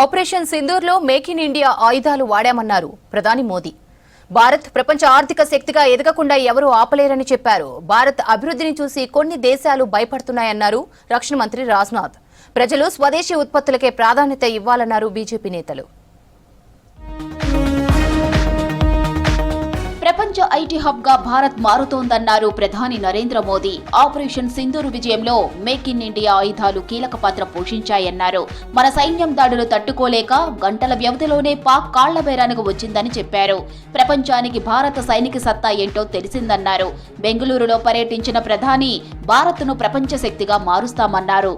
Operation సింధూర్లో make in India ఆయుధాలు వాడామన్నారు ప్రధాని మోదీ. భారత్ ప్రపంచ ఆర్థిక శక్తిగా ఎదగకుండా ఎవరూ ఆపలేరని చెప్పారు. భారత్ అభివృద్ధిని చూసి కొన్ని దేశాలు భయపడుతున్నాయన్నారు రక్షణ మంత్రి రాజ్నాథ్. ప్రజలు స్వదేశీ ఉత్పత్తులకే ప్రాధాన్యత ఇవ్వాలన్నారు బీజేపీ నేతలు. ప్రపంచ ఐటీ హబ్ గా భారత్ మారుతోందన్నారు ప్రధాని నరేంద్ర మోదీ. ఆపరేషన్ సింధూర్ విజయంలో మేక్ ఇన్ ఇండియా ఆయుధాలు కీలక పాత్ర పోషించాయన్నారు. మన సైన్యం దాడులు తట్టుకోలేక గంటల వ్యవధిలోనే పాక్ కాళ్ల బేరానికి వచ్చిందని చెప్పారు. ప్రపంచానికి భారత సైనిక సత్తా ఏంటో తెలిసిందన్నారు. బెంగళూరులో పర్యటించిన ప్రధాని భారత్ను ప్రపంచ శక్తిగా మారుస్తామన్నారు.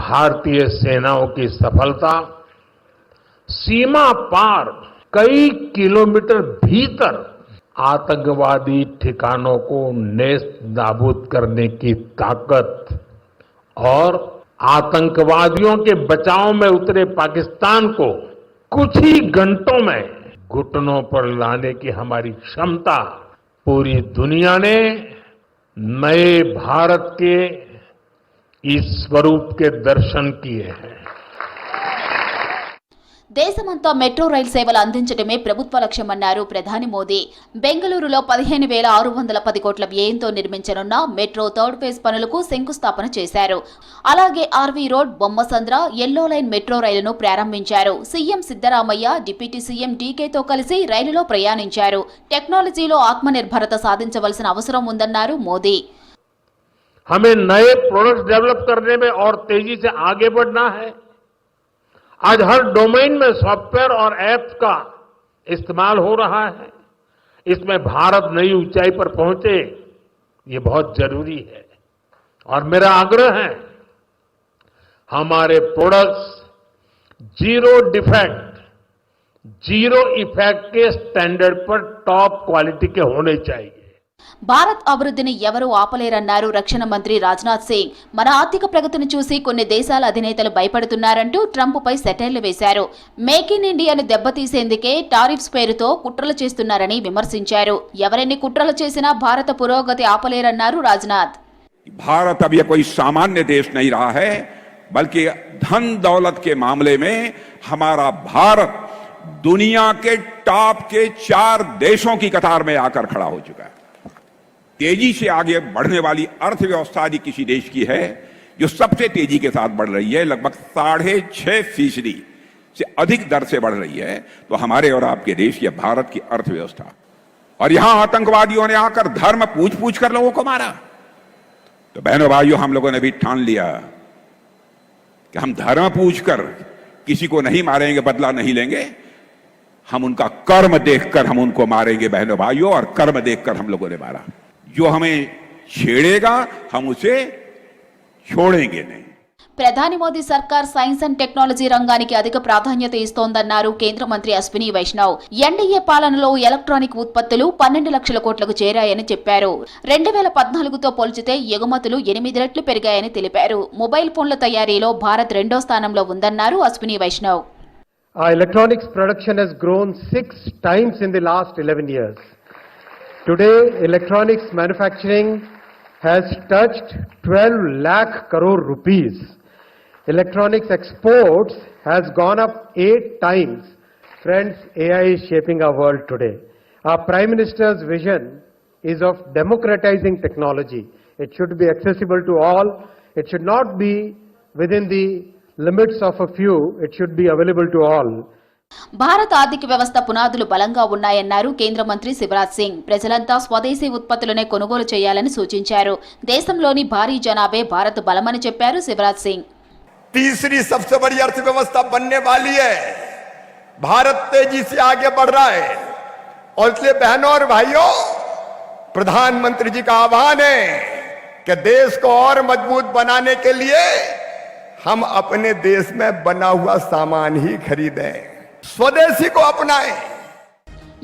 भारतीय सेनाओं की सफलता सीमा पार कई किलोमीटर भीतर आतंकवादी ठिकानों को नेस्त नाबूद करने की ताकत और आतंकवादियों के बचाव में उतरे पाकिस्तान को कुछ ही घंटों में घुटनों पर लाने की हमारी क्षमता पूरी दुनिया ने नए भारत के इस स्वरूप के दर्शन किए हैं. దేశమంతా మెట్రో రైల్ సేవలు అందించడమే ప్రభుత్వ లక్ష్యమన్నారు ప్రధాని మోదీ. బెంగళూరులో 15,610 కోట్ల వ్యయంతో నిర్మించనున్న మెట్రో థర్డ్ ఫేజ్ పనులకు శంకుస్థాపన చేశారు. అలాగే RV road, Bommasandra, yellow line metro రైలును ప్రారంభించారు. సీఎం సిద్దరామయ్య డిప్యూటీ సీఎం డీకేతో కలిసి రైలులో ప్రయాణించారు. టెక్నాలజీలో ఆత్మనిర్భరత సాధించవలసిన అవసరం ఉందన్నారు మోదీ. हमें नए प्रोडक्ट्स डेवलप करने में और तेजी से आगे बढ़ना है. आज हर डोमेन में सॉफ्टवेयर और ऐप्स का इस्तेमाल हो रहा है. इसमें भारत नई ऊंचाई पर पहुंचे, ये बहुत जरूरी है. और मेरा आग्रह है हमारे products zero defect, zero effect के स्टैंडर्ड पर टॉप क्वालिटी के होने चाहिए. భారత్ అభివృద్ధిని ఎవరూ ఆపలేరన్నారు రక్షణ మంత్రి రాజ్నాథ్ సింగ్. మన ఆర్థిక ప్రగతిని చూసి కొన్ని దేశాల అధినేతలు భయపడుతున్నారంటూ ట్రంప్ పై సెటైర్లు వేశారు. మేక్ ఇన్ ఇండియాను దెబ్బతీసేందుకే టారిఫ్స్ పేరుతో కుట్రలు చేస్తున్నారని విమర్శించారు. ఎవరెన్ని కుట్రలు చేసినా భారత పురోగతి ఆపలేరన్నారు రాజ్నాథ్. भारत अब ये कोई सामान्य देश नहीं रहा है, बल्कि धन दौलत के मामले में हमारा भारत दुनिया के टॉप के 4 देशों की कतार में आकर खड़ा हो चुका है. तेजी से आगे बढ़ने वाली अर्थव्यवस्था यदि किसी देश की है जो सबसे तेजी के साथ बढ़ रही है, लगभग 6.5% से अधिक दर से बढ़ रही है, तो हमारे और आपके देश की भारत की अर्थव्यवस्था. और यहां आतंकवादियों ने आकर धर्म पूछ पूछ कर लोगों को मारा. तो बहनों भाइयों, हम लोगों ने भी ठान लिया कि हम धर्म पूछकर किसी को नहीं मारेंगे, बदला नहीं लेंगे. हम उनका कर्म देखकर हम उनको मारेंगे बहनों भाइयों, और कर्म देखकर हम लोगों ने मारा. जो हमें छेड़ेगा हम उसे छोड़ेंगे नहीं. ప్రధాని మోదీ సర్కార్ సైన్స్ అండ్ టెక్నాలజీ రంగానికి అధిక ప్రాధాన్యత ఇస్తోందన్నారు కేంద్ర మంత్రి అశ్విని వైష్ణవ్. ఎన్డీఏ పాలనలో ఎలక్ట్రానిక్ ఉత్పత్తులు 12 లక్షల కోట్లకు చేరాయని చెప్పారు. 2014తో పోల్చితే ఎగుమతులు 8 రెట్లు పెరిగాయని తెలిపారు. మొబైల్ ఫోన్ల తయారీలో భారత్ 2వ స్థానంలో ఉందన్నారు Ashwini Vaishnav. Our electronics production has grown 6 times in the last 11 years. Today, electronics manufacturing has touched 12 lakh crore rupees. Electronics exports has gone up 8 times. Friends, AI is shaping our world today. Our Prime Minister's vision is of democratizing technology. It should be accessible to all. It should not be within the limits of a few. It should be available to all. భారత ఆర్థిక వ్యవస్థ పునాదులు బలంగా ఉన్నాయన్నారు కేంద్ర మంత్రి శివరాజ్ సింగ్. ప్రజలంతా స్వదేశీ ఉత్పత్తులనే కొనుగోలు చేయాలని సూచించారు. దేశంలోని భారీ జనాభే భారత్ బలమని చెప్పారు శివరాజ్ సింగ్. तीसरी सबसे बड़ी अर्थव्यवस्था बनने वाली है. भारत तेजी से आगे बढ़ रहा है, और इसलिए बहनों और भाइयों, प्रधानमंत्री जी का आह्वान है कि देश को और मजबूत बनाने के लिए हम अपने देश में बना हुआ सामान ही खरीदें, స్వదేశీ को अपनाएं.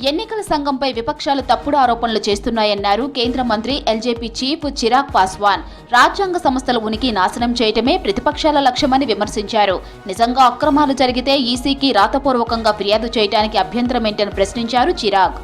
ఎన్నికల సంఘంపై విపక్షాలు తప్పుడు ఆరోపణలు చేస్తున్నాయన్నారు కేంద్ర మంత్రి ఎల్జేపీ చీఫ్ చిరాగ్ పాస్వాన్. రాజ్యాంగ సంస్థల ఉనికి నాశనం చేయటమే ప్రతిపక్షాల లక్ష్యమని విమర్శించారు. నిజంగా అక్రమాలు జరిగితే ఈసీకి రాతపూర్వకంగా ఫిర్యాదు చేయడానికి అభ్యంతరమేంటని ప్రశ్నించారు చిరాగ్.